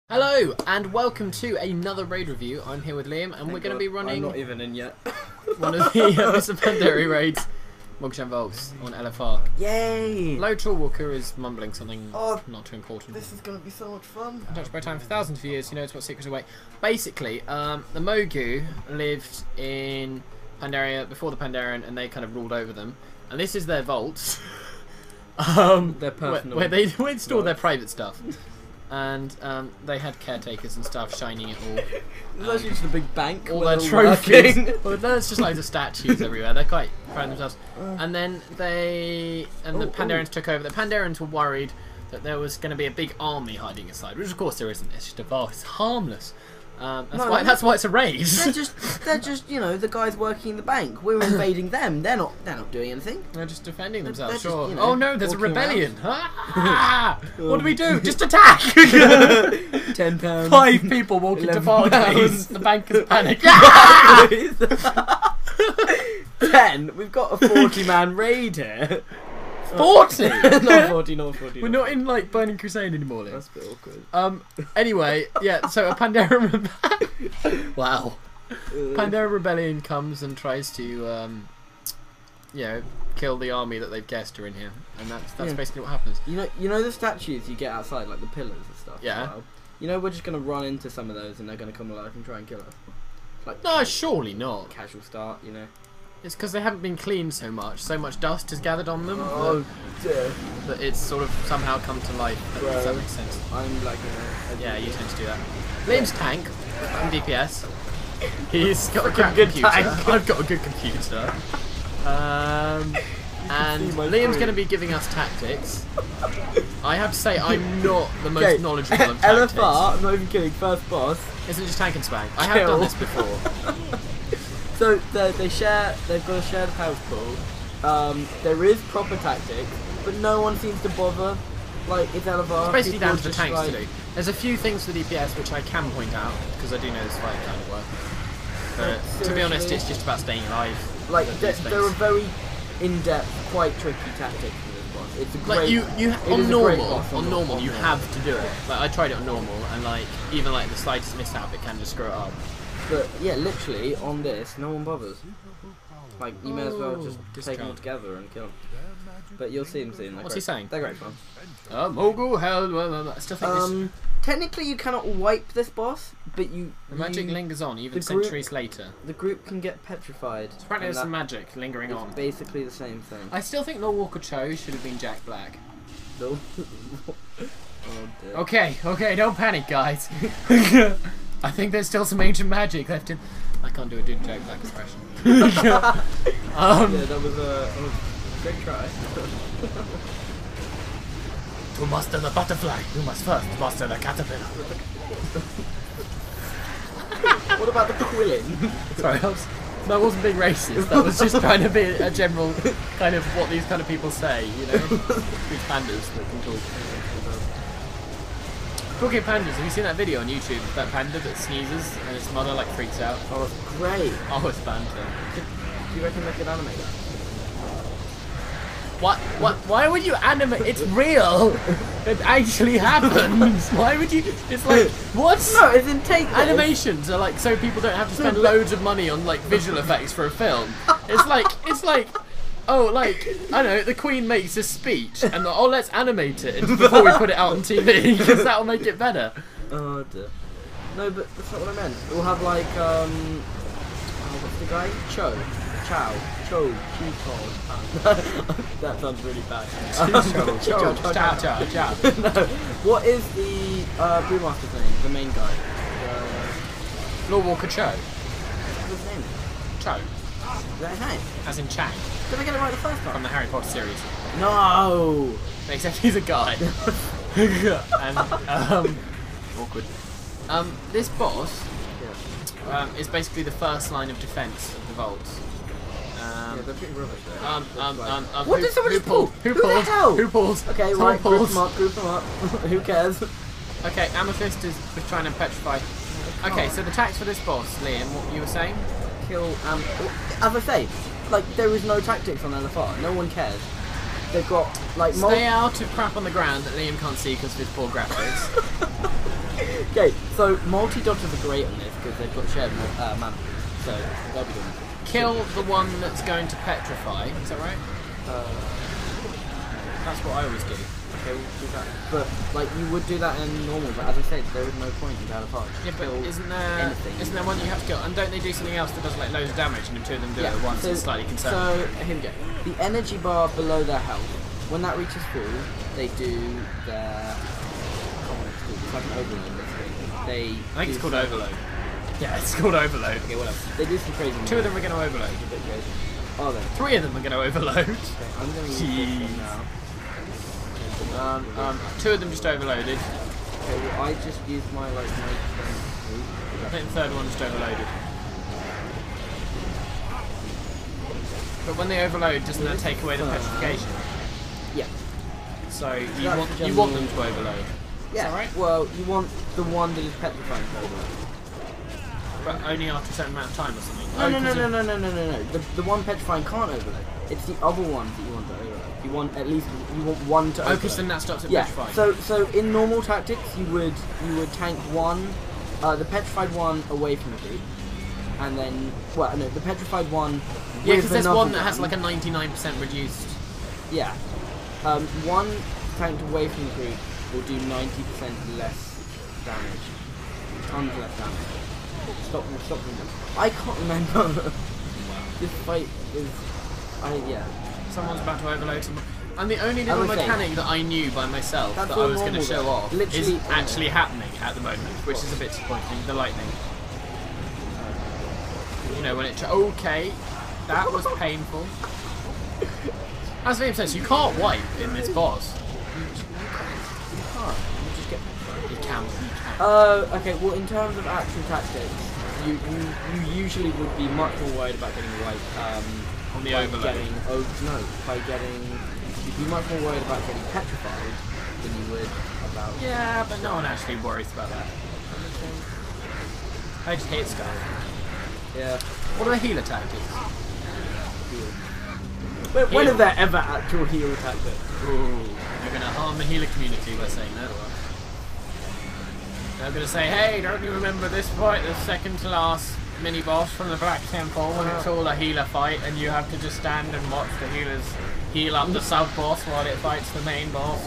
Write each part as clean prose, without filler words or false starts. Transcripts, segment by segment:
Hello and welcome to another raid review. I'm here with Liam and we're going to be running I'm not even in yet. one of the Mr. Pandari raids, Mogshan Volks on LFR. Yay! Low Troll Walker is mumbling something not too important. This is going to be so much fun. Touched by time for thousands of years, he knows what secrets await. Basically, the Mogu lived in Pandaria before the Pandaren and they kind of ruled over them. And this is their vaults. Their personal where they store their private stuff. And they had caretakers and stuff shining it all. It's actually just a big bank. All their trophies. Well, there's just loads of statues everywhere. They're quite proud of themselves. And then the Pandarans took over. The Pandarans were worried that there was going to be a big army hiding inside, which of course there isn't. It's just a vault. It's harmless. That's why it's a raid. They're just you know the guys working in the bank. We're invading them. They're not doing anything. They're just defending themselves. Just, sure. you know, Oh no, there's a rebellion. What do we do? Oh. Just attack. £10. 5 people walking to parties. The bank is panicked. 10. We've got a 40-man raid here. 40? Not 40, not 40. We're not in like Burning Crusade anymore, Liam. That's a bit awkward. Anyway, yeah. So a Pandaren wow. Pandaren rebellion comes and tries to, you know, kill the army that they've guessed are in here, and that's basically what happens. You know the statues you get outside, like the pillars and stuff. Yeah. As well? You know we're just gonna run into some of those, and they're gonna come alive and try and kill us. Like No, surely not. casual start, you know. It's because they haven't been cleaned so much. So much dust has gathered on them dear. that it's sort of somehow come to life. Does that make sense? I'm like Yeah, you tend to do that. Liam's tank. I'm DPS. He's got a Freaking good good computer. tank. I've got a good computer. And Liam's going to be giving us tactics. I have to say, I'm not the most knowledgeable of tactics. LFR, I'm not even kidding, first boss. Isn't just tank and spang. I have done this before. So they've got a shared house pool. There is proper tactics, but no one seems to bother. Like it's LFR. It's basically people down to the just tanks like, to do. There's a few things for DPS which I can point out, because I do know this fight kind of work. But to be honest, it's just about staying alive. Like these there are things. very in-depth, quite tricky tactics for this boss. It's a great. Like you it on is a great normal, boss on normal, you normal. have to do it. Like I tried it on normal, and like even like the slightest mishap, it can just screw it up. But yeah, literally on this, no one bothers. Like you may as well just take discount. them all together and kill them. But you'll see them soon. They're What's great. he saying? They're great fun. Mogul hell. Well, I still think this, Technically, you cannot wipe this boss, but the magic lingers on even the group- centuries later. the group can get petrified. So apparently, and there's some that magic lingering is on. basically the same thing. I still think Lord Walker Cho should have been Jack Black. No. Oh dear. Okay, don't panic, guys. I think there's still some ancient magic left in. I can't do a Jack Black impression. Yeah, that was a great try. To master the butterfly, you must first master the caterpillar. What about the quilling? Sorry, that wasn't being racist. That was just trying to be a general kind of what these kind of people say, you know? These pandas that can talk. Talking of pandas, have you seen that video on YouTube? That panda that sneezes and its mother like freaks out. Oh, that's great. Oh, it's banter. Do you reckon they could animate that? What? Why would you animate? It's real. It actually happens. Why would you? It's like what? No, it's in take. Animations are like so people don't have to spend loads of money on like visual effects for a film. It's like oh, like I don't know, the Queen makes a speech and let's animate it before we put it out on TV because that'll make it better. Oh dear. No, but that's not what I meant. We'll have like what's the guy? Chow. That sounds really bad. Ciao. No. What is the brewmaster's name? The main guy. Lord Walker Cho. What's his name? Cho, Is that his name? as in Chang Did I get it right the first from time? the Harry Potter series. No. Except he's a guy. And awkward. This boss is basically the first line of defense of the vaults. Yeah, they're pretty rubbish there. What did someone just pull? Who Who the pulls? hell? Who pulls? Okay, Someone right, group pulls. them up. Who cares? Okay, Amethyst is trying to petrify. Okay, so the tax for this boss, Liam, what you were saying? Kill, as I say, like, there is no tactics on LFR, no one cares. They've got, like, Stay out of crap on the ground that Liam can't see because of his poor graphics. Okay, so multi-doctors are great on this because they've got shared mana, so they'll be doing it. Kill the one that's going to petrify. Is that right? That's what I always do. Okay, we'll do that. But like you would do that in normal, but as I said, there is no point in Galahad. Yeah, but Kill isn't anything. there one you have to kill? And don't they do something else that does like loads of damage, and the two of them do it at once? It's slightly concerning. So here we go. The energy bar below their health, when that reaches full, they do their. It's like an overload. They. I think it's called overload. Yeah, it's called overload. Okay, what else? They do some crazy. Two of them are going to overload. A bit crazy. Oh, then. Three of them are going to overload. Okay, I'm going to use this one now. Two of them just overloaded. Okay, well, I just used my like my. I think the third one just overloaded. But when they overload, doesn't that take away the petrification? Yeah. So you want them to overload. Yeah. Is that right? Well, you want the one that is petrifying to overload. But only after a certain amount of time or something. No. The one petrifying can't overload. It's the other ones that you want to overload. You want at least one to overload. Oh, because then that stops it petrifying. So in normal tactics, you would tank one, the petrified one away from the group, and then the petrified one. Yeah, because there's one that has like a 99% reduced. Yeah. One tanked away from the group will do 90% less damage. Tons less damage. Stop them. I can't remember. This fight is. Someone's about to overload someone. And the only little mechanic that I knew by myself that I was going to show off is actually happening at the moment, which is a bit disappointing. The lightning. You know, when it. Okay, that was painful. As Liam says, you can't wipe in this boss. You can't. You just get. You can. Okay. Well, in terms of actual tactics, you usually would be much more worried about getting wiped. On the overload. You'd be much more worried about getting petrified than you would about. Yeah, but no one actually worries about that. I just hate stuff. Yeah. What are the healer tactics? When are there ever actual healer tactics? Ooh, you're going to harm the healer community by saying that. They're going to say, hey, don't you remember this fight, the second to last mini-boss from the Black Temple, when it's all a healer fight and you have to just stand and watch the healers heal up the sub-boss while it fights the main boss.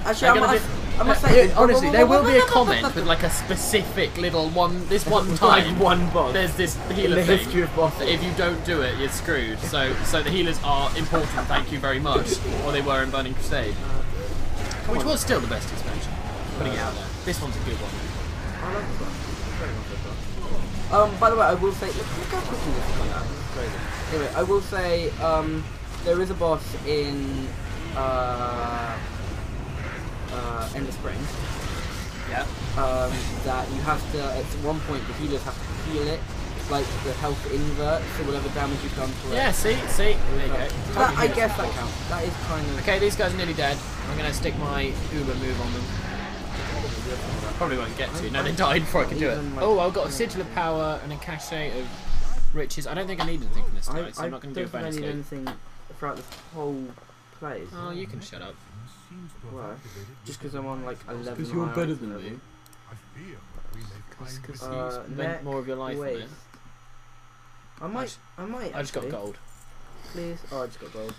Actually, I must say, honestly, there will be a comment with like a specific little this one time, one boss. There's this healer in the thing history of bosses. that if you don't do it, you're screwed. So the healers are important, thank you very much, or they were in Burning Crusade. Which was still the best expansion. Putting it out there. This one's a good one. I love this one. Very much this one. By the way, I will say, look how quickly this has gone out. This is crazy. Anyway, I will say, there is a boss in End of Spring. Yeah. That you have to, at one point, the healers have to heal it. Like the health invert, so whatever damage you've done to it. Yeah, see? There you go. That, I guess that counts. That is kind of. Okay, these guys are nearly dead. I'm going to stick my Uber move on them. Probably won't get to. No, they died before I could do it. Oh, I've got a Sigil of Power and a Cachet of Riches. I don't think I need anything from this guy, so I'm not going to do a bonus I don't loop. think I need anything throughout this whole place. Oh, you can shut up. Why? Just because I'm on like 11. Because you're better than me. Because you spent more of your life on it. I might. I just got gold. Please. Oh, I just got gold.